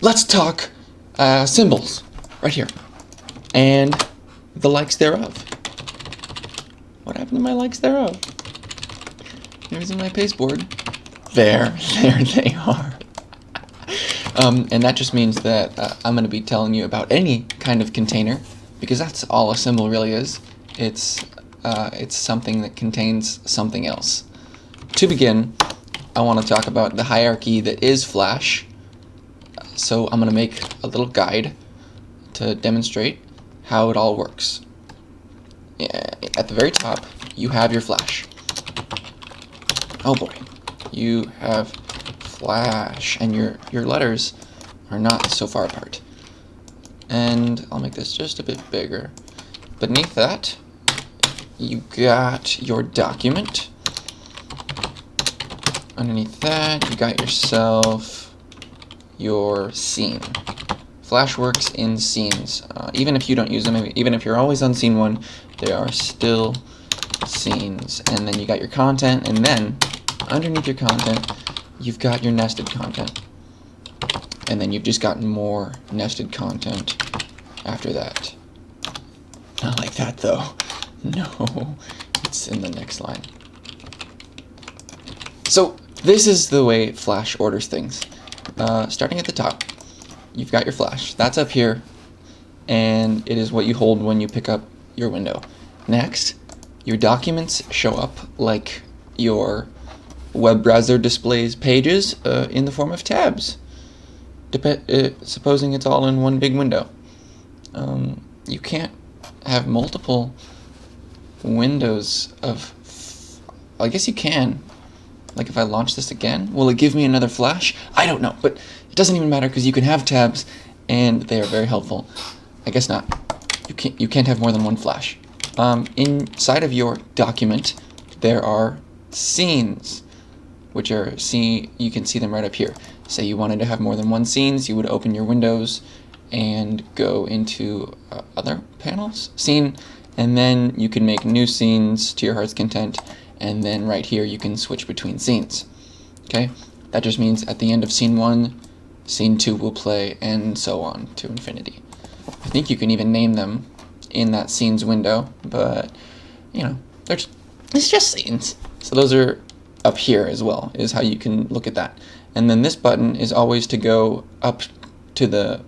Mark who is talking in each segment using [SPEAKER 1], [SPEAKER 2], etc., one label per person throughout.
[SPEAKER 1] let's talk symbols right here and the likes thereof. What happened to my likes thereof? There's in my pasteboard. There they are. And that just means that I'm going to be telling you about any kind of container, because that's all a symbol really is. It's something that contains something else. To begin, I want to talk about the hierarchy that is Flash. So I'm going to make a little guide to demonstrate how it all works. At the very top, you have your Flash. Oh boy, you have Flash, and your letters are not so far apart. And I'll make this just a bit bigger. Beneath that, you got your document. Underneath that, you got yourself your scene. Flash works in scenes. Even if you don't use them, even if you're always on scene 1, there are still scenes. And then you got your content, and then underneath your content, you've got your nested content. And then you've just gotten more nested content after that. Not like that though. No, it's in the next line. So this is the way Flash orders things. Starting at the top, you've got your Flash. That's up here, and it is what you hold when you pick up your window. Next, your documents show up like your web browser displays pages in the form of tabs, supposing it's all in one big window. You can't have multiple windows of... I guess you can. Like if I launch this again, will it give me another Flash? I don't know, but it doesn't even matter because you can have tabs and they are very helpful. I guess not. You can't have more than one Flash. Inside of your document, there are scenes, which are you can see them right up here. Say you wanted to have more than one scenes, you would open your windows and go into other panels, scene, and then you can make new scenes to your heart's content. And then right here you can switch between scenes. Okay? That just means at the end of scene 1, scene 2 will play, and so on to infinity. I think you can even name them in that scenes window, but you know, it's just scenes. So those are up here as well, is how you can look at that. And then this button is always to go up to the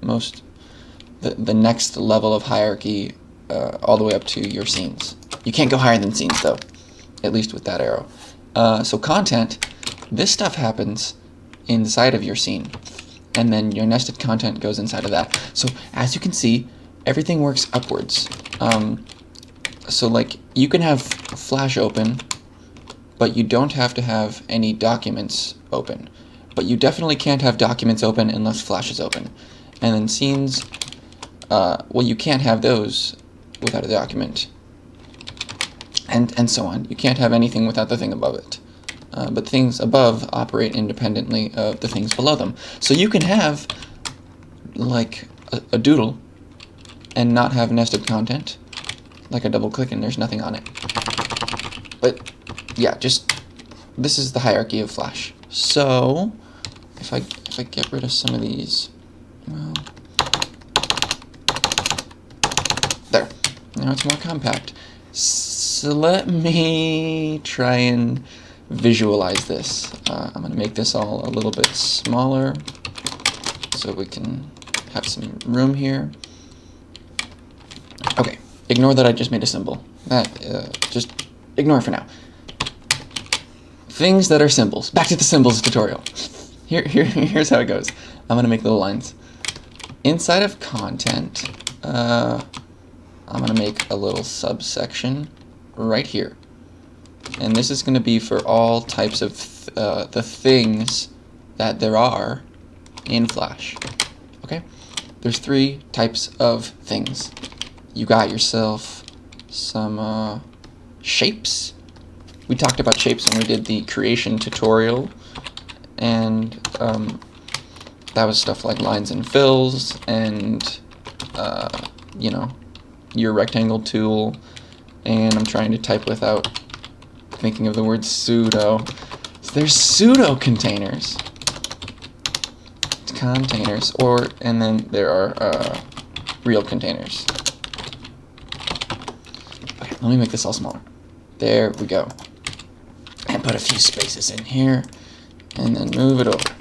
[SPEAKER 1] next level of hierarchy, all the way up to your scenes. You can't go higher than scenes though. At least with that arrow. So content, this stuff happens inside of your scene, and then your nested content goes inside of that. So as you can see, everything works upwards. So like you can have Flash open, but you don't have to have any documents open. But you definitely can't have documents open unless Flash is open. And then scenes, well, you can't have those without a document. And so on. You can't have anything without the thing above it. But things above operate independently of the things below them. So you can have like a doodle and not have nested content, like a double click and there's nothing on it. But yeah, this is the hierarchy of Flash. So if I get rid of some of these, well, there. Now it's more compact. So let me try and visualize this. I'm going to make this all a little bit smaller so we can have some room here. Okay, ignore that I just made a symbol. Just ignore it for now. Things that are symbols. Back to the symbols tutorial. Here's how it goes. I'm going to make little lines. Inside of content, I'm going to make a little subsection right here. And this is going to be for all types of the things that there are in Flash. Okay? There's 3 types of things. You got yourself some shapes. We talked about shapes when we did the creation tutorial. And that was stuff like lines and fills and, you know, your rectangle tool, and I'm trying to type without thinking of the word pseudo. So there's pseudo-containers. containers, and then there are real containers. Okay, let me make this all smaller. There we go. And put a few spaces in here, and then move it over.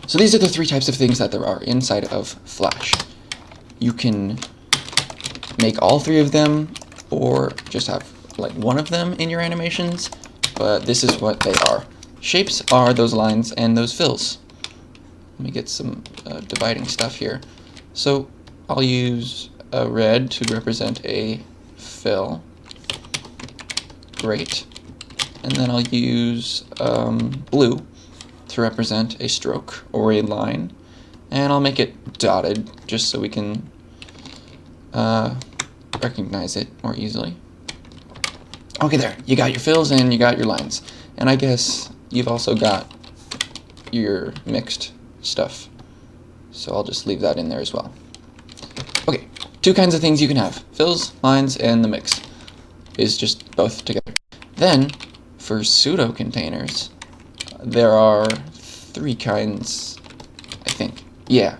[SPEAKER 1] So these are the 3 types of things that there are inside of Flash. You can make all 3 of them, or just have like one of them in your animations, but this is what they are. Shapes are those lines and those fills. Let me get some dividing stuff here. So I'll use a red to represent a fill. Great. And then I'll use blue to represent a stroke or a line. And I'll make it dotted just so we can recognize it more easily. Okay, there. You got your fills and you got your lines. And I guess you've also got your mixed stuff. So I'll just leave that in there as well. Okay, 2 kinds of things you can have. Fills, lines, and the mix is just both together. Then, for pseudo-containers, there are 3 kinds, I think. Yeah.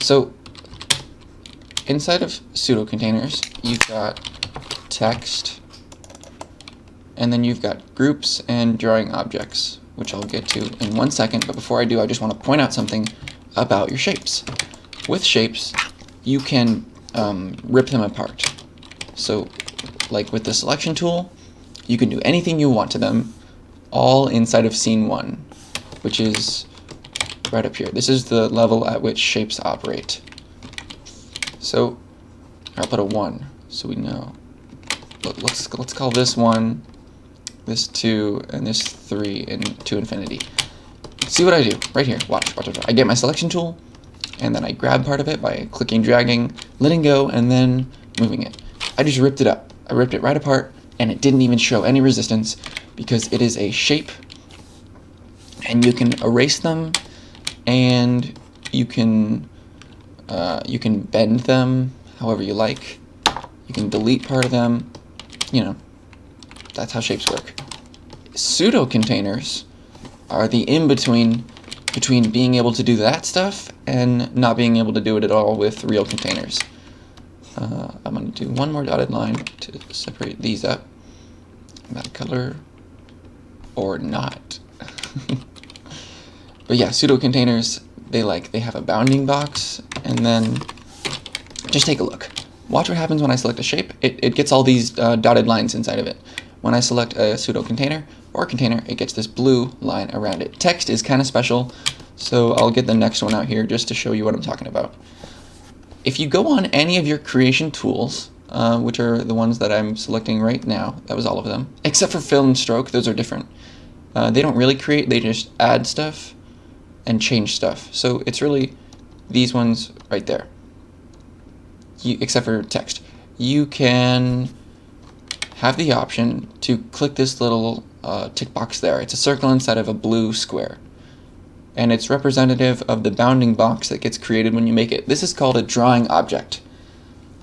[SPEAKER 1] So, inside of pseudo-containers, you've got text, and then you've got groups and drawing objects, which I'll get to in 1 second, but before I do, I just want to point out something about your shapes. With shapes, you can rip them apart. So, like with the selection tool, you can do anything you want to them, all inside of scene 1, which is right up here. This is the level at which shapes operate. So, I'll put a 1, so we know. Let's call this 1, this 2, and this 3 to infinity. See what I do right here. Watch. I get my selection tool, and then I grab part of it by clicking, dragging, letting go, and then moving it. I just ripped it up. I ripped it right apart, and it didn't even show any resistance because it is a shape, and you can erase them, and you can bend them however you like. You can delete part of them. You know, that's how shapes work. Pseudo-containers are the in-between between being able to do that stuff and not being able to do it at all with real containers. I'm going to do one more dotted line to separate these up. That color or not. But yeah, pseudo-containers, they have a bounding box, and then just take a look. Watch what happens when I select a shape. It gets all these dotted lines inside of it. When I select a pseudo-container or container, it gets this blue line around it. Text is kind of special, so I'll get the next one out here just to show you what I'm talking about. If you go on any of your creation tools, which are the ones that I'm selecting right now, that was all of them, except for fill and stroke, those are different. They don't really create, they just add stuff and change stuff. So it's really these ones right there, except for text. You can have the option to click this little tick box there. It's a circle inside of a blue square, and it's representative of the bounding box that gets created when you make it. This is called a drawing object.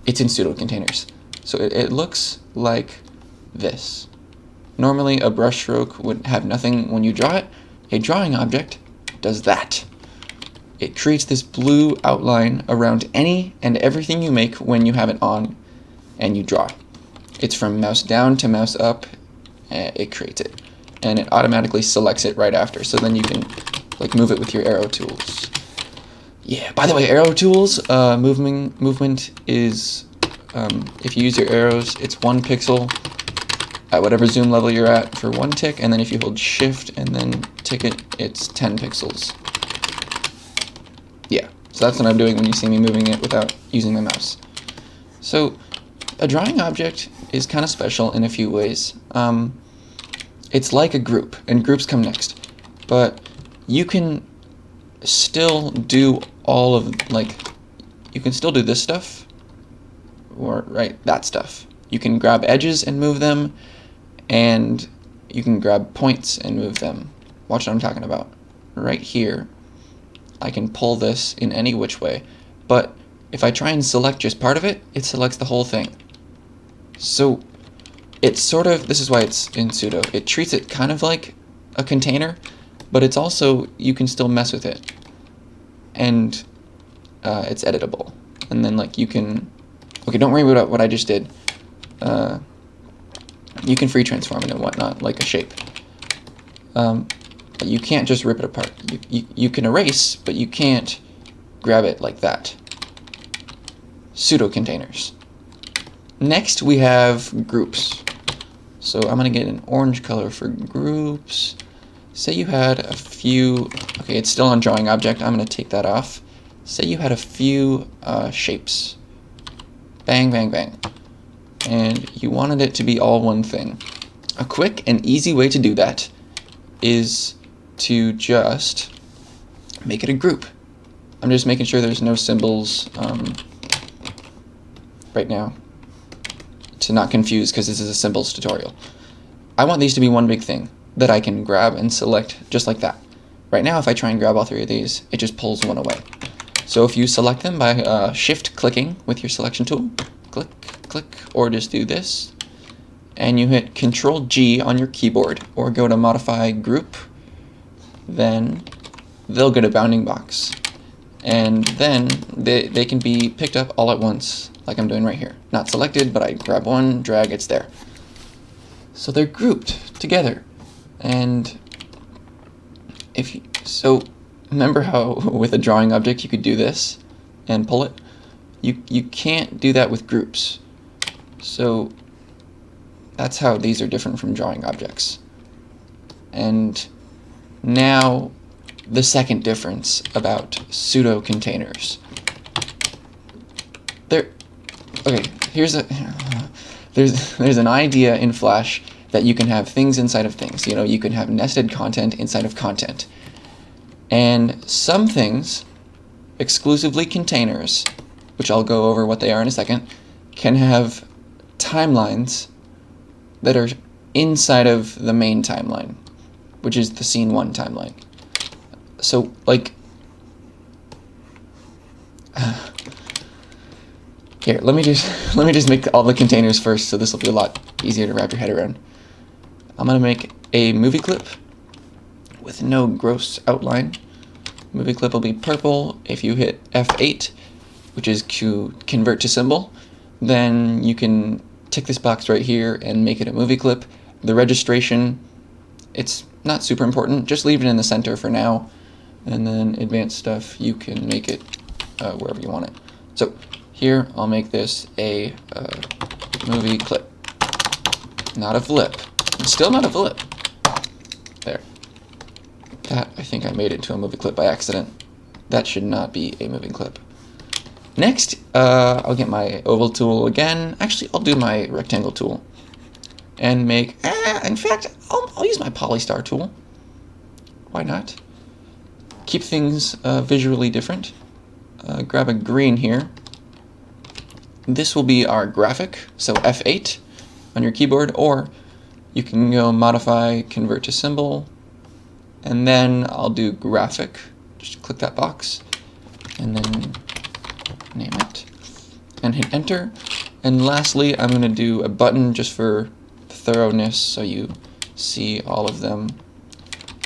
[SPEAKER 1] It's in pseudo-containers. So it looks like this. Normally a brush stroke would have nothing when you draw it. A drawing object does that. It creates this blue outline around any and everything you make when you have it on and you draw. It's from mouse down to mouse up, it creates it. And it automatically selects it right after. So then you can move it with your arrow tools. Yeah, by the way, arrow tools, movement is, if you use your arrows, it's 1 pixel at whatever zoom level you're at for 1 tick, and then if you hold shift and then tick it, it's 10 pixels. Yeah, so that's what I'm doing when you see me moving it without using my mouse. So a drawing object is kind of special in a few ways. It's like a group, and groups come next, but you can still do all of, you can still do this stuff, or that stuff. You can grab edges and move them, and you can grab points and move them. Watch what I'm talking about. Right here, I can pull this in any which way, but if I try and select just part of it, it selects the whole thing. So it's sort of, this is why it's in pseudo, it treats it kind of like a container, but it's also, you can still mess with it. and it's editable. And then like you can, okay, don't worry about what I just did. You can free transform it and whatnot, like a shape. But you can't just rip it apart. You can erase, but you can't grab it like that. Pseudo-containers. Next we have groups. So I'm going to get an orange color for groups. Say you had a few, okay, it's still on drawing object, I'm going to take that off. Say you had a few shapes. Bang, bang, bang. And you wanted it to be all one thing. A quick and easy way to do that is to just make it a group. I'm just making sure there's no symbols right now to not confuse, because this is a symbols tutorial. I want these to be one big thing that I can grab and select just like that. Right now, if I try and grab all three of these, it just pulls one away. So if you select them by shift clicking with your selection tool, click, click, or just do this, and you hit Control G on your keyboard, or go to modify group, then they'll get a bounding box. And then they can be picked up all at once, like I'm doing right here. Not selected, but I grab one, drag, it's there. So they're grouped together. And so remember how with a drawing object you could do this and pull it? You can't do that with groups. So that's how these are different from drawing objects. And now the second difference about pseudo-containers. Okay, there's an idea in Flash that you can have things inside of things. You know, you can have nested content inside of content. And some things, exclusively containers, which I'll go over what they are in a second, can have timelines that are inside of the main timeline, which is the scene 1 timeline. So, like, here, let me just make all the containers first, so this will be a lot easier to wrap your head around. I'm gonna make a movie clip with no gross outline. Movie clip will be purple. If you hit F8, which is to convert to symbol, then you can tick this box right here and make it a movie clip. The registration, it's not super important. Just leave it in the center for now. And then advanced stuff, you can make it wherever you want it. So here, I'll make this a movie clip. Not a flip. Still not a flip. There. That, I think I made it to a movie clip by accident. That should not be a moving clip. Next, I'll get my oval tool again. Actually, I'll do my rectangle tool. And make, in fact, I'll use my polystar tool. Why not? Keep things visually different. Grab a green here. This will be our graphic, so F8 on your keyboard, or you can go modify, convert to symbol, and then I'll do graphic. Just click that box, and then name it, and hit enter. And lastly, I'm going to do a button just for thoroughness, so you see all of them.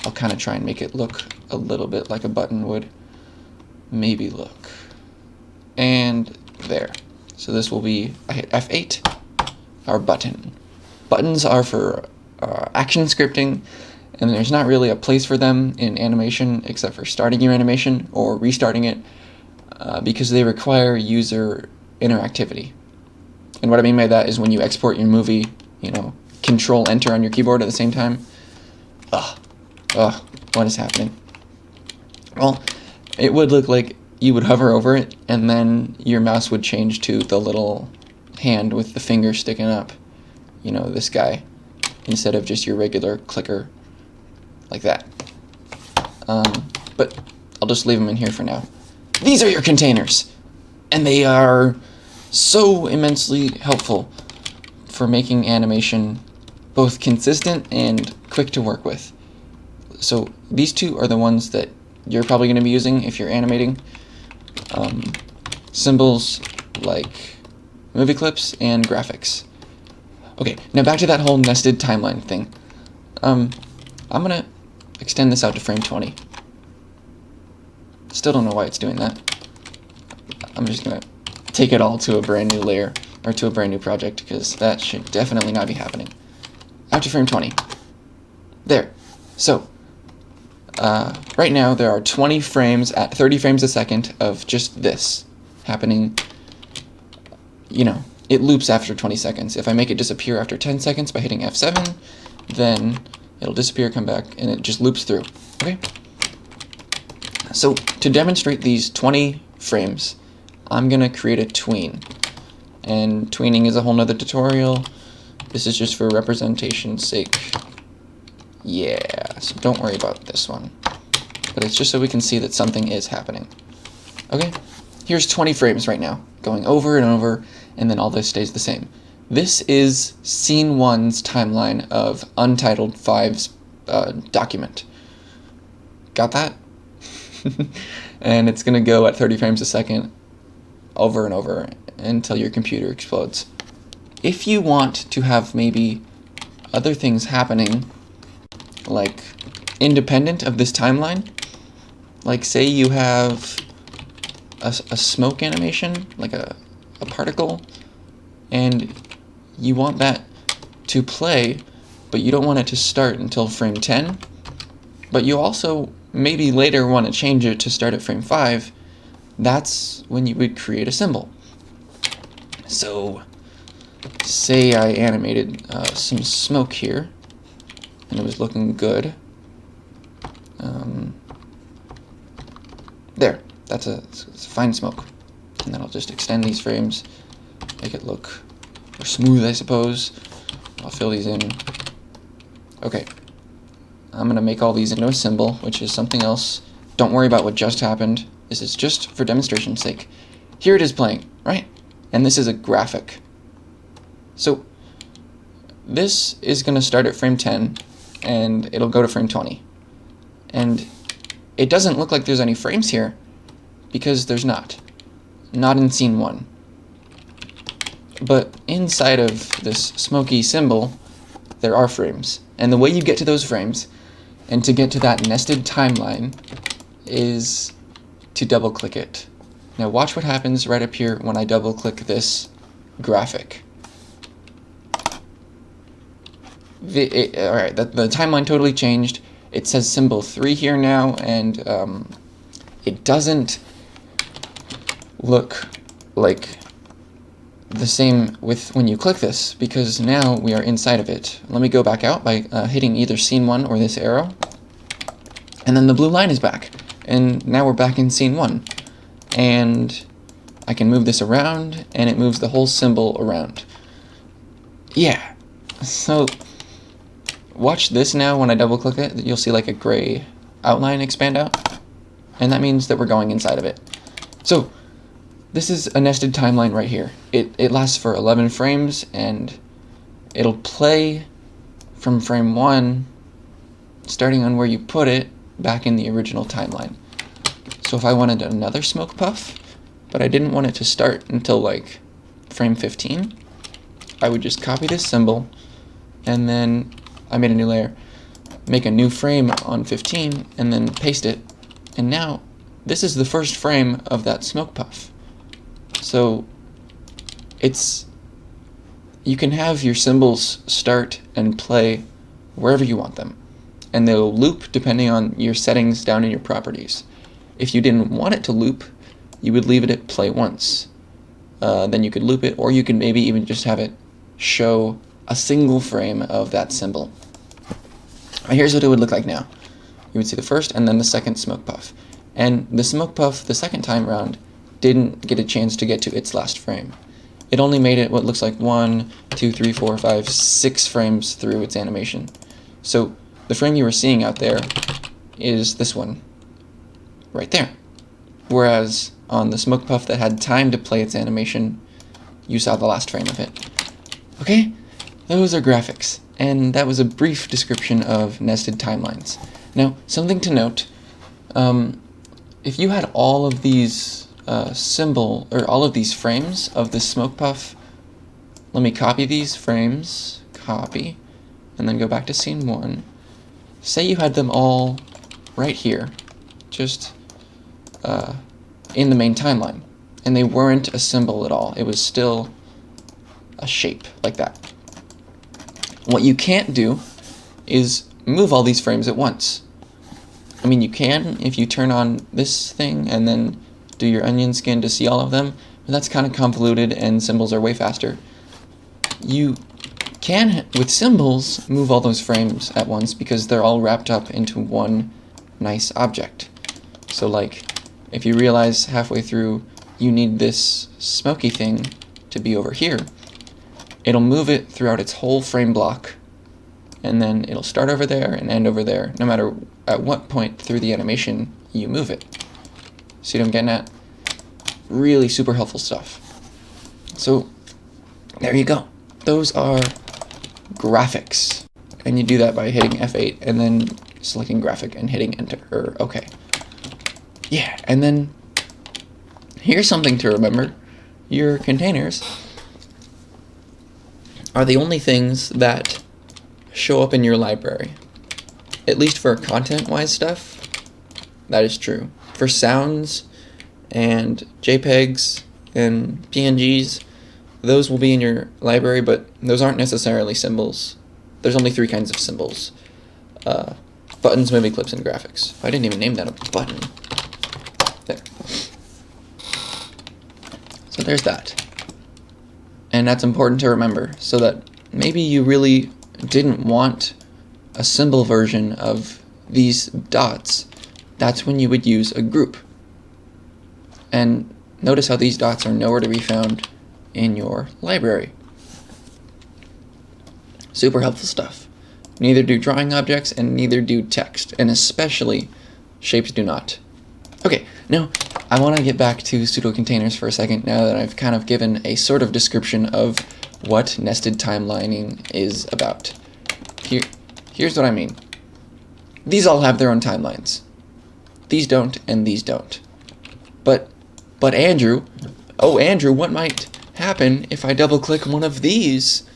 [SPEAKER 1] I'll kind of try and make it look a little bit like a button would maybe look. And there. So this will be, I hit F8, our button. Buttons are for action scripting, and there's not really a place for them in animation except for starting your animation or restarting it, because they require user interactivity. And what I mean by that is when you export your movie, you know, Control Enter on your keyboard at the same time. What is happening? Well, it would look like you would hover over it, and then your mouse would change to the little hand with the finger sticking up. You know, this guy, instead of just your regular clicker, like that. But I'll just leave them in here for now. These are your containers, and they are so immensely helpful for making animation both consistent and quick to work with. So these two are the ones that you're probably going to be using if you're animating. Symbols like movie clips and graphics. Okay, now back to that whole nested timeline thing. I'm going to extend this out to frame 20. Still don't know why it's doing that. I'm just gonna take it all to a brand new layer, or to a brand new project, because that should definitely not be happening. After frame 20. There. So, right now there are 20 frames at 30 frames a second of just this happening. You know, it loops after 20 seconds. If I make it disappear after 10 seconds by hitting F7, then it'll disappear, come back, and it just loops through. Okay? So, to demonstrate these 20 frames, I'm going to create a tween. And tweening is a whole nother tutorial. This is just for representation's sake. Yeah, so don't worry about this one. But it's just so we can see that something is happening. Okay? Here's 20 frames right now, going over and over, and then all this stays the same. This is Scene 1's timeline of Untitled 5's document. Got that? And it's going to go at 30 frames a second over and over until your computer explodes. If you want to have maybe other things happening, like independent of this timeline, like say you have a smoke animation, like a particle, and you want that to play, but you don't want it to start until frame 10, but you also maybe later want to change it to start at frame 5, that's when you would create a symbol. So, say I animated some smoke here, and it was looking good. There, it's a fine smoke. And then I'll just extend these frames, make it look more smooth, I suppose. I'll fill these in. Okay. I'm going to make all these into a symbol, which is something else. Don't worry about what just happened. This is just for demonstration's sake. Here it is playing, right? And this is a graphic. So this is going to start at frame 10, and it'll go to frame 20. And it doesn't look like there's any frames here, because there's not. Not in scene 1. But inside of this smoky symbol, there are frames. And the way you get to those frames, and to get to that nested timeline, is to double-click it. Now watch what happens right up here when I double-click this graphic. Alright, the timeline totally changed. It says symbol 3 here now, and it doesn't look like the same with when you click this, because now we are inside of it. Let me go back out by hitting either scene 1 or this arrow, and then the blue line is back, and now we're back in scene 1. And I can move this around, and it moves the whole symbol around. Yeah, so watch this now. When I double click it, you'll see like a gray outline expand out, and that means that we're going inside of it. So this is a nested timeline right here. It lasts for 11 frames, and it'll play from frame 1, starting on where you put it, back in the original timeline. So if I wanted another smoke puff, but I didn't want it to start until like frame 15, I would just copy this symbol, and then I made a new layer, make a new frame on 15, and then paste it. And now this is the first frame of that smoke puff. So you can have your symbols start and play wherever you want them, and they'll loop depending on your settings down in your properties. If you didn't want it to loop, you would leave it at play once. Then you could loop it, or you could maybe even just have it show a single frame of that symbol. Here's what it would look like now. You would see the first and then the second smoke puff. And the smoke puff the second time around didn't get a chance to get to its last frame. It only made it what looks like 1, 2, 3, 4, 5, 6 frames through its animation. So the frame you were seeing out there is this one right there. Whereas on the smoke puff that had time to play its animation, you saw the last frame of it. Okay, those are graphics, and that was a brief description of nested timelines. Now, something to note, if you had all of these all of these frames of this smoke puff, let me copy these frames, copy, and then go back to scene 1. Say you had them all right here, just in the main timeline, and they weren't a symbol at all. It was still a shape like that. What you can't do is move all these frames at once. I mean, you can if you turn on this thing and then do your onion skin to see all of them, but that's kind of convoluted and symbols are way faster. You can, with symbols, move all those frames at once because they're all wrapped up into one nice object. So like, if you realize halfway through you need this smoky thing to be over here, it'll move it throughout its whole frame block, and then it'll start over there and end over there, no matter at what point through the animation you move it. See what I'm getting at? Really super helpful stuff. So there you go. Those are graphics. And you do that by hitting F8 and then selecting graphic and hitting enter, or OK. Yeah, and then here's something to remember. Your containers are the only things that show up in your library. At least for content-wise stuff, that is true. For sounds and JPEGs and PNGs, those will be in your library, but those aren't necessarily symbols. There's only 3 kinds of symbols. Buttons, movie clips, and graphics. I didn't even name that a button. There. So there's that. And that's important to remember, so that maybe you really didn't want a symbol version of these dots. That's when you would use a group. And notice how these dots are nowhere to be found in your library. Super helpful stuff. Neither do drawing objects and neither do text, and especially shapes do not. Okay, now I want to get back to pseudo-containers for a second now that I've kind of given a sort of description of what nested timelining is about. Here's what I mean. These all have their own timelines. These don't, and these don't. But Andrew, what might happen if I double-click one of these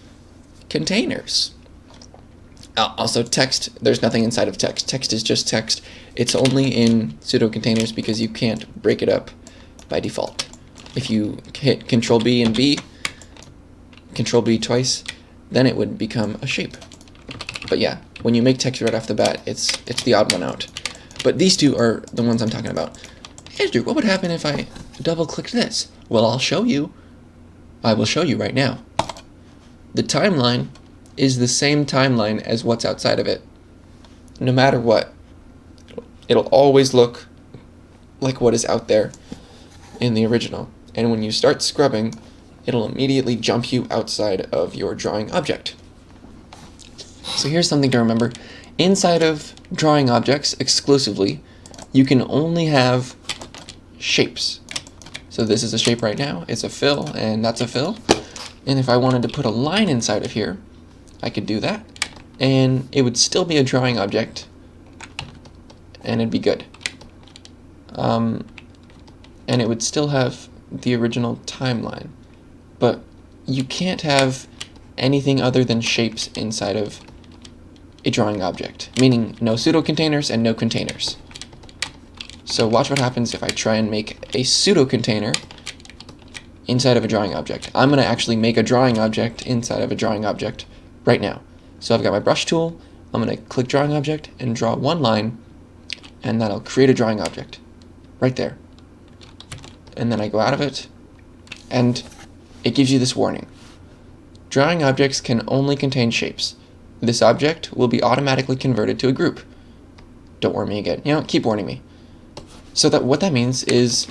[SPEAKER 1] containers? Also, text, there's nothing inside of text. Text is just text. It's only in pseudo-containers because you can't break it up by default. If you hit Control B and B, Control B twice, then it would become a shape. But yeah, when you make text right off the bat, it's the odd one out. But these two are the ones I'm talking about. Andrew, what would happen if I double-clicked this? Well, I'll show you. I will show you right now. The timeline is the same timeline as what's outside of it. No matter what, it'll always look like what is out there in the original. And when you start scrubbing, it'll immediately jump you outside of your drawing object. So here's something to remember. Inside of drawing objects exclusively, you can only have shapes. So this is a shape right now, it's a fill, and that's a fill. And if I wanted to put a line inside of here, I could do that, and it would still be a drawing object, and it'd be good. And it would still have the original timeline, but you can't have anything other than shapes inside of a drawing object, meaning no pseudo-containers and no containers. So watch what happens if I try and make a pseudo-container inside of a drawing object. I'm going to actually make a drawing object inside of a drawing object right now. So I've got my brush tool, I'm going to click drawing object and draw one line, and that'll create a drawing object right there. And then I go out of it, and it gives you this warning. Drawing objects can only contain shapes. This object will be automatically converted to a group. Don't warn me again. Keep warning me. So that what that means is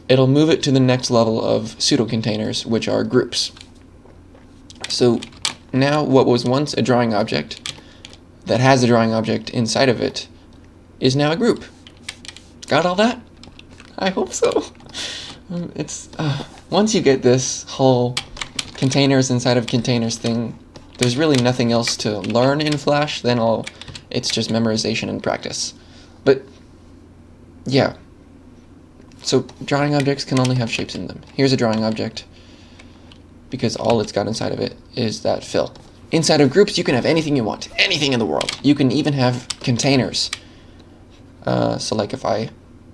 [SPEAKER 1] it'll move it to the next level of pseudo-containers, which are groups. So now what was once a drawing object that has a drawing object inside of it is now a group. Got all that? I hope so. Once you get this whole containers inside of containers thing, there's really nothing else to learn in Flash than it's just memorization and practice. But yeah, so drawing objects can only have shapes in them. Here's a drawing object because all it's got inside of it is that fill. Inside of groups, you can have anything you want, anything in the world. You can even have containers. So like if I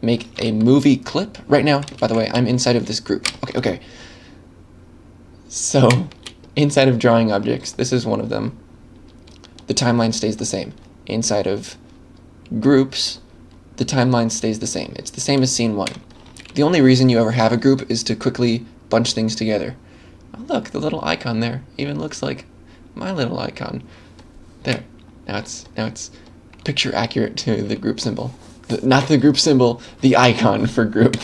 [SPEAKER 1] make a movie clip. Right now, by the way, I'm inside of this group. Okay. So, inside of drawing objects, this is one of them. The timeline stays the same. Inside of groups, the timeline stays the same. It's the same as scene 1. The only reason you ever have a group is to quickly bunch things together. Oh, look, the little icon there even looks like my little icon. There. Now it's picture accurate to the group symbol. Not the group symbol, the icon for group.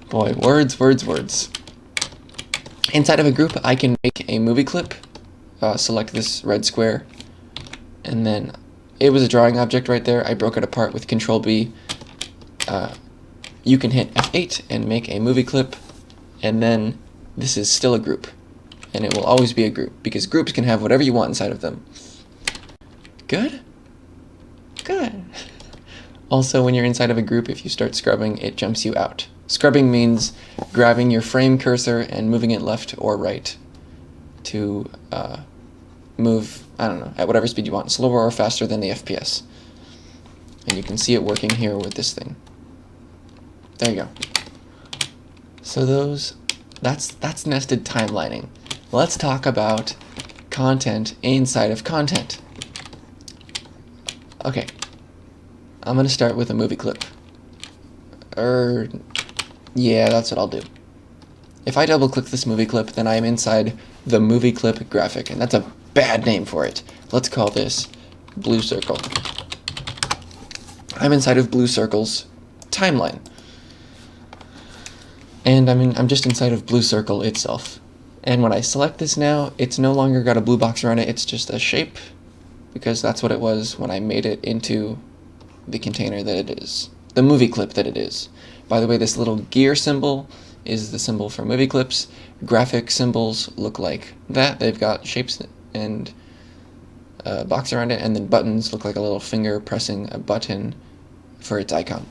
[SPEAKER 1] Boy, words. Inside of a group, I can make a movie clip. Select this red square, and then it was a drawing object right there. I broke it apart with Control B. You can hit F8 and make a movie clip, and then this is still a group, and it will always be a group because groups can have whatever you want inside of them. Good. Also, when you're inside of a group, if you start scrubbing, it jumps you out. Scrubbing means grabbing your frame cursor and moving it left or right to move, I don't know, at whatever speed you want, slower or faster than the FPS. And you can see it working here with this thing. There you go. So that's nested timelining. Let's talk about content inside of content. Okay. I'm going to start with a movie clip. Yeah, that's what I'll do. If I double-click this movie clip, then I am inside the movie clip graphic, and that's a bad name for it. Let's call this blue circle. I'm inside of blue circle's timeline. And I'm just inside of blue circle itself. And when I select this now, it's no longer got a blue box around it, it's just a shape, because that's what it was when I made it into the container that it is, the movie clip that it is. By the way, this little gear symbol is the symbol for movie clips. Graphic symbols look like that. They've got shapes and a box around it, and then buttons look like a little finger pressing a button for its icon.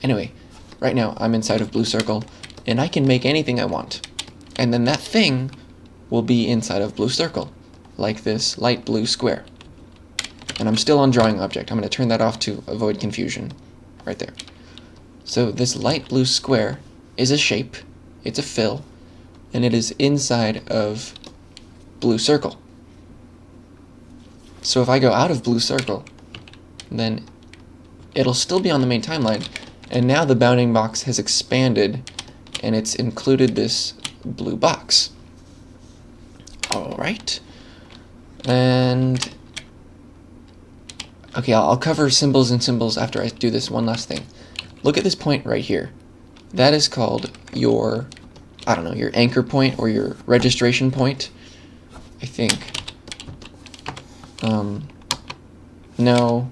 [SPEAKER 1] Anyway, right now I'm inside of blue circle, and I can make anything I want. And then that thing will be inside of blue circle, like this light blue square. And I'm still on drawing object. I'm going to turn that off to avoid confusion. Right there. So this light blue square is a shape, it's a fill, and it is inside of blue circle. So if I go out of blue circle, then it'll still be on the main timeline, and now the bounding box has expanded, and it's included this blue box. Alright. And okay, I'll cover symbols and symbols after I do this one last thing. Look at this point right here. That is called your, I don't know, your anchor point or your registration point, I think. No.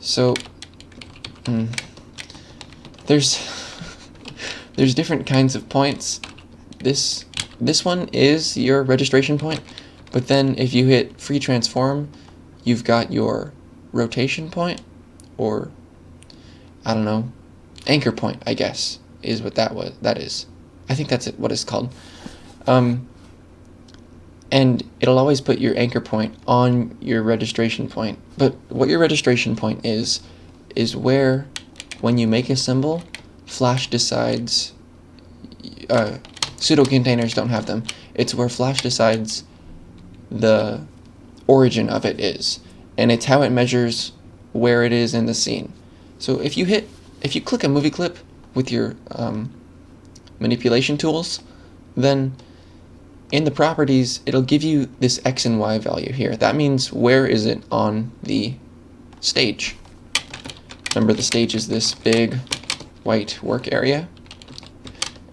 [SPEAKER 1] So, there's different kinds of points. This one is your registration point, but then if you hit free transform, you've got your rotation point, or I don't know, anchor point, I guess, is what that is. I think that's what it's called. And it'll always put your anchor point on your registration point. But what your registration point is where, when you make a symbol, Flash decides, pseudo-containers don't have them. It's where Flash decides the origin of it is. And it's how it measures where it is in the scene. So if you click a movie clip with your manipulation tools, then in the properties, it'll give you this X and Y value here. That means where is it on the stage. Remember, the stage is this big white work area,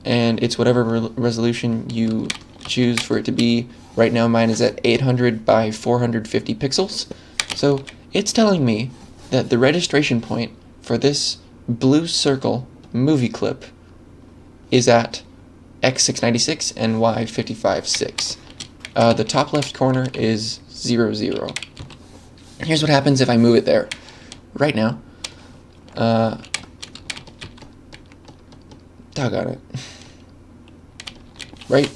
[SPEAKER 1] and it's whatever resolution you choose for it to be. Right now mine is at 800 by 450 pixels. So it's telling me that the registration point for this blue circle movie clip is at X696 and Y556. The top left corner is 0, 0. Here's what happens if I move it there. Right now, doggone it. Right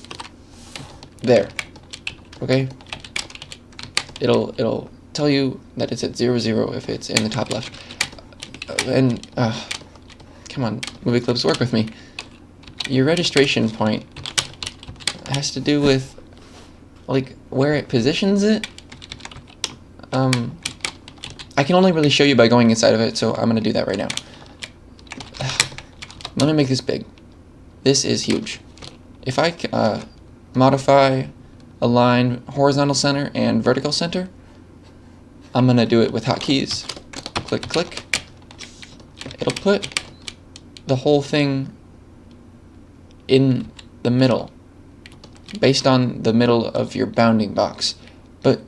[SPEAKER 1] there. Okay? It'll tell you that it's at 0, 0 if it's in the top left. And come come on, movie clips, work with me. Your registration point has to do with like where it positions it. I can only really show you by going inside of it, so I'm gonna do that right now. Let me make this big. This is huge. If I modify, align horizontal center and vertical center, I'm gonna do it with hotkeys. Click, click. It'll put the whole thing in the middle, based on the middle of your bounding box. But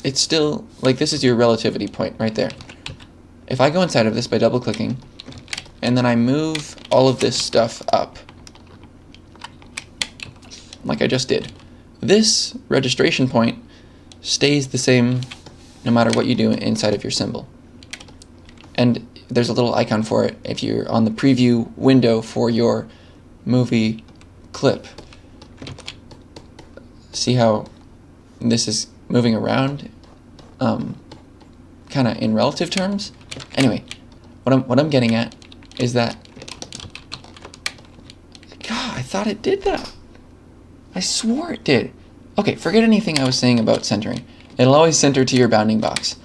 [SPEAKER 1] it's still, like, this is your relativity point right there. If I go inside of this by double clicking, and then I move all of this stuff up, like I just did, this registration point stays the same no matter what you do inside of your symbol. And there's a little icon for it if you're on the preview window for your movie clip. See how this is moving around, kind of in relative terms? Anyway, what I'm getting at is that, God, I thought it did that. I swore it did. Okay, forget anything I was saying about centering. It'll always center to your bounding box.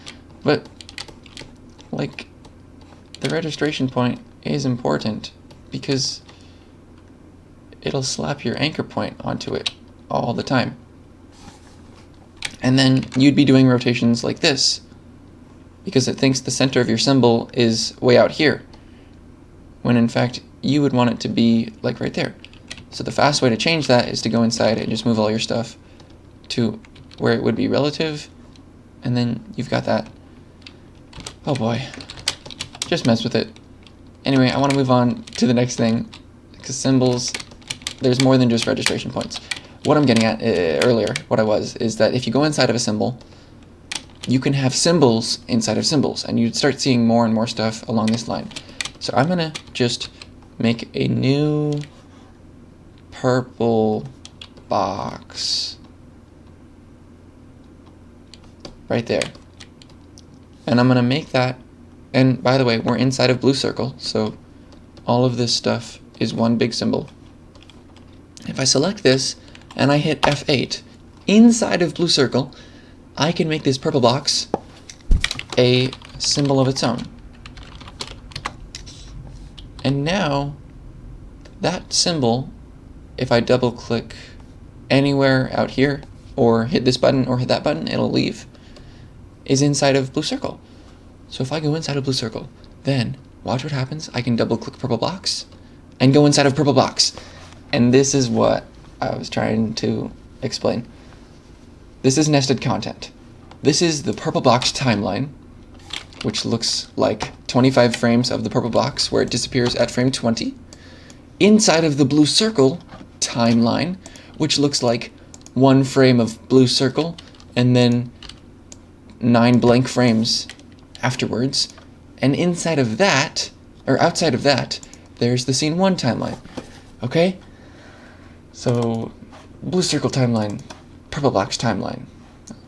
[SPEAKER 1] But, like, the registration point is important because it'll slap your anchor point onto it all the time. And then you'd be doing rotations like this because it thinks the center of your symbol is way out here, when in fact you would want it to be like right there. So the fast way to change that is to go inside and just move all your stuff to where it would be relative, and then you've got that. Oh boy, just mess with it. Anyway, I want to move on to the next thing, because symbols, there's more than just registration points. What I'm getting at earlier, is that if you go inside of a symbol, you can have symbols inside of symbols, and you'd start seeing more and more stuff along this line. So I'm gonna just make a new purple box right there. And I'm gonna make that, and by the way, we're inside of blue circle, so all of this stuff is one big symbol. If I select this and I hit F8 inside of blue circle, I can make this purple box a symbol of its own. And now that symbol, if I double click anywhere out here, or hit this button or hit that button, it'll leave, is inside of blue circle. So if I go inside of blue circle, then watch what happens. I can double click purple box and go inside of purple box. And this is what I was trying to explain. This is nested content. This is the purple box timeline, which looks like 25 frames of the purple box where it disappears at frame 20. Inside of the blue circle timeline, which looks like 1 frame of blue circle and then 9 blank frames afterwards. And inside of that, or outside of that, there's the scene 1 timeline. Okay? So, blue circle timeline, purple box timeline.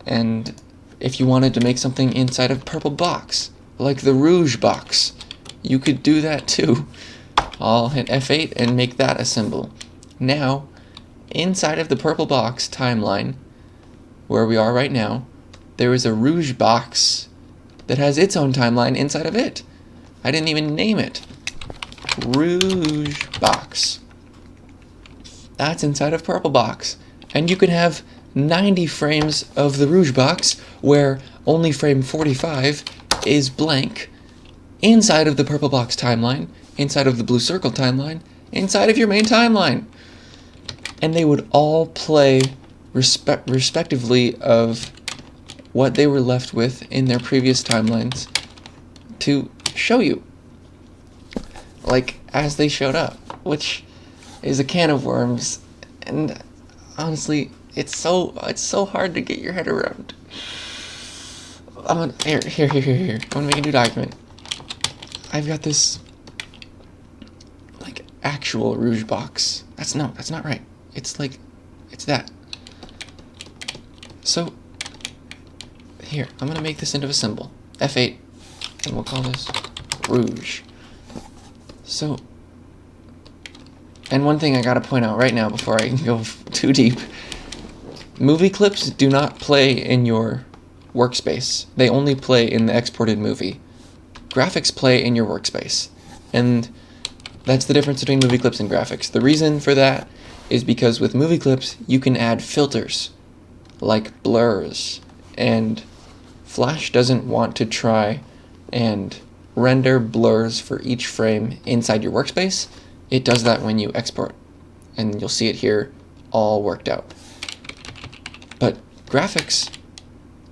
[SPEAKER 1] And if you wanted to make something inside of purple box, like the rouge box, you could do that too. I'll hit F8 and make that a symbol. Now, inside of the purple box timeline, where we are right now, there is a rouge box that has its own timeline inside of it. I didn't even name it. Rouge box. That's inside of purple box. And you can have 90 frames of the rouge box where only frame 45 is blank inside of the purple box timeline, inside of the blue circle timeline, inside of your main timeline. And they would all play respectively of what they were left with in their previous timelines to show you, like, as they showed up, which is a can of worms. And honestly, it's so hard to get your head around. Here. I'm gonna make a new document. I've got this, like, actual rouge box. That's not right. It's that. So, here, I'm gonna make this into a symbol. F8, and we'll call this rouge. So, and one thing I gotta point out right now before I go too deep, movie clips do not play in your workspace. They only play in the exported movie. Graphics play in your workspace. And that's the difference between movie clips and graphics. The reason for that is because with movie clips, you can add filters, like blurs, and Flash doesn't want to try and render blurs for each frame inside your workspace. It does that when you export, and you'll see it here all worked out. But graphics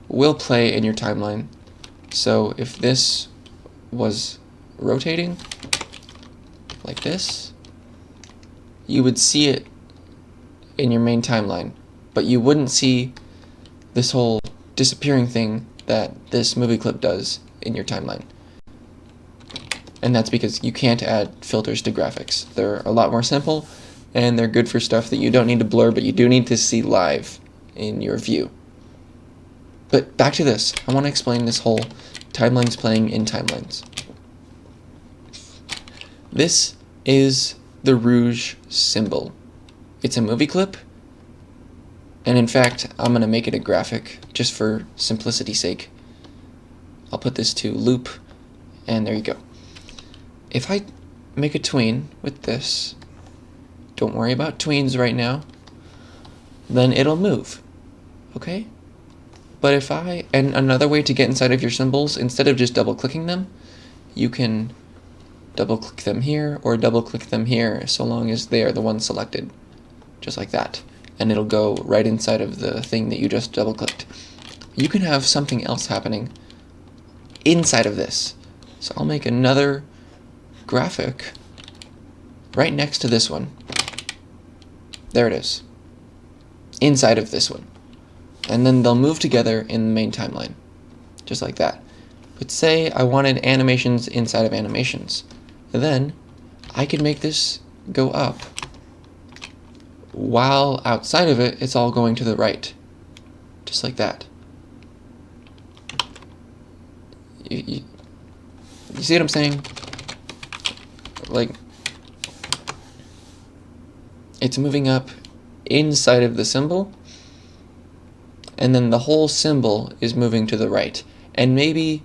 [SPEAKER 1] will play in your timeline. So if this was rotating like this, you would see it in your main timeline, but you wouldn't see this whole disappearing thing that this movie clip does in your timeline. And that's because you can't add filters to graphics. They're a lot more simple, and they're good for stuff that you don't need to blur, but you do need to see live in your view. But back to this. I want to explain this whole timelines playing in timelines. This is the Rouge symbol. It's a movie clip, and in fact, I'm going to make it a graphic just for simplicity's sake. I'll put this to loop, and there you go. If I make a tween with this, don't worry about tweens right now, then it'll move, okay? But if and another way to get inside of your symbols, instead of just double-clicking them, you can double-click them here or double-click them here, so long as they are the ones selected, just like that. And it'll go right inside of the thing that you just double-clicked. You can have something else happening inside of this. So I'll make another graphic right next to this one. There it is. Inside of this one. And then they'll move together in the main timeline, just like that. But say I wanted animations inside of animations. Then I could make this go up, while outside of it, it's all going to the right, just like that. You see what I'm saying? Like, it's moving up inside of the symbol, and then the whole symbol is moving to the right. And maybe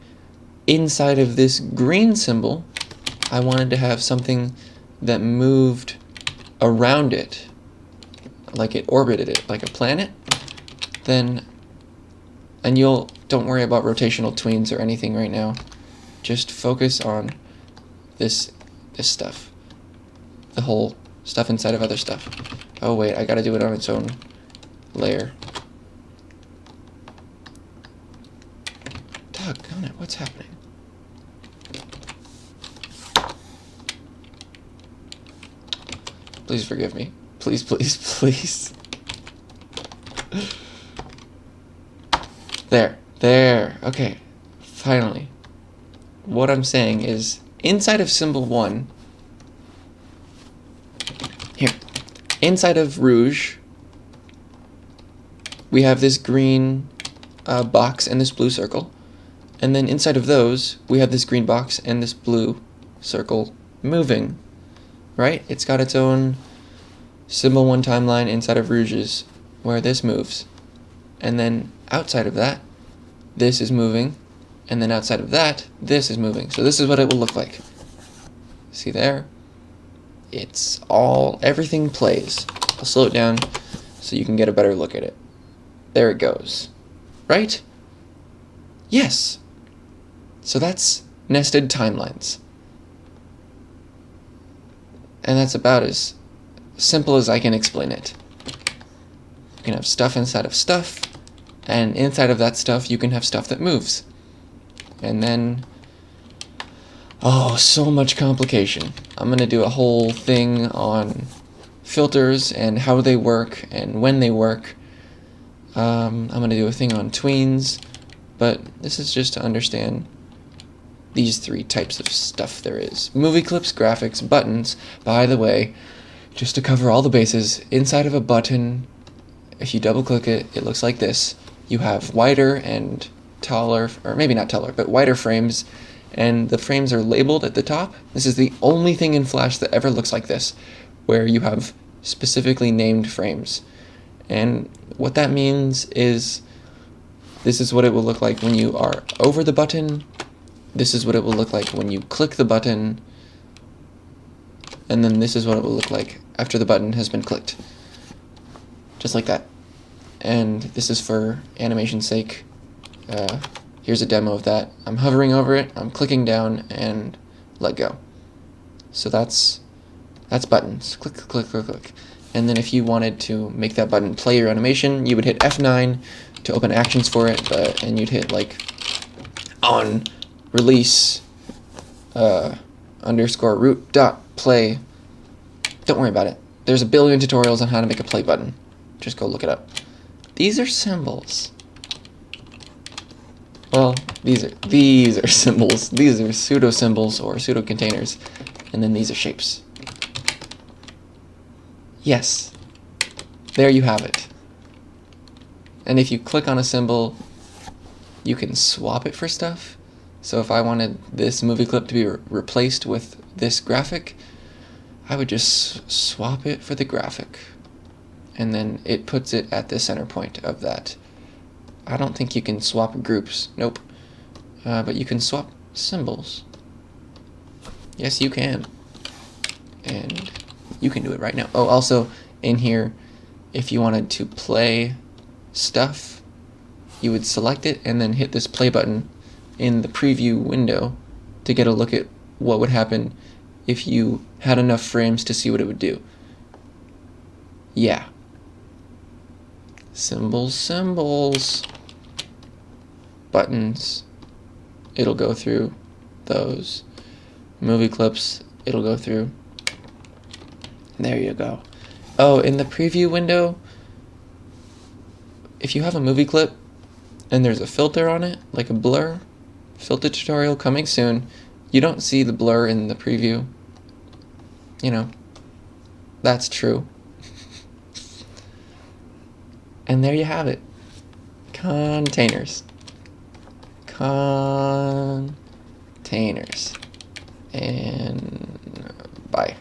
[SPEAKER 1] inside of this green symbol, I wanted to have something that moved around it, like it orbited it, like a planet. Then, and don't worry about rotational tweens or anything right now. Just focus on this stuff, the whole stuff inside of other stuff. Oh wait, I gotta do it on its own layer. Doggone it, what's happening? Please forgive me. Please, please, please. There, okay, finally. What I'm saying is, inside of symbol 1, here, inside of Rouge, we have this green box and this blue circle, and then inside of those, we have this green box and this blue circle moving, right? It's got its own symbol 1 timeline inside of Rouge's, where this moves, and then outside of that, this is moving, and then outside of that, this is moving. So this is what it will look like. See there? It's everything plays. I'll slow it down so you can get a better look at it. There it goes. Right? Yes. So that's nested timelines. And that's about as simple as I can explain it. You can have stuff inside of stuff, and inside of that stuff you can have stuff that moves. And then, oh, so much complication. I'm going to do a whole thing on filters and how they work and when they work. I'm going to do a thing on tweens, but this is just to understand these 3 types of stuff there is. Movie clips, graphics, buttons. By the way, just to cover all the bases, inside of a button, if you double click it, it looks like this. You have wider and taller, or maybe not taller, but wider frames and the frames are labeled at the top. This is the only thing in Flash that ever looks like this, where you have specifically named frames. And what that means is this is what it will look like when you are over the button. This is what it will look like when you click the button. And then this is what it will look like after the button has been clicked. Just like that. And this is for animation's sake. Here's a demo of that. I'm hovering over it, I'm clicking down, and let go. So that's buttons. Click, click, click, click. And then if you wanted to make that button play your animation, you would hit F9 to open actions for it, and you'd hit like on release underscore root dot play. Don't worry about it. There's a billion tutorials on how to make a play button. Just go look it up. These are symbols. Well, these are symbols. These are pseudo symbols or pseudo containers, and then these are shapes. Yes, there you have it. And if you click on a symbol, you can swap it for stuff. So if I wanted this movie clip to be replaced with this graphic, I would just swap it for the graphic. And then it puts it at the center point of that. I don't think you can swap groups. Nope. But you can swap symbols. Yes, you can. And you can do it right now. Oh, also in here, if you wanted to play stuff, you would select it and then hit this play button in the preview window to get a look at what would happen if you had enough frames to see what it would do. Yeah. Symbols, symbols. Buttons. It'll go through those. Movie clips, it'll go through. There you go. Oh, in the preview window, if you have a movie clip and there's a filter on it, like a blur, filter tutorial coming soon, you don't see the blur in the preview. You know, that's true. And there you have it. Containers. Containers. And bye.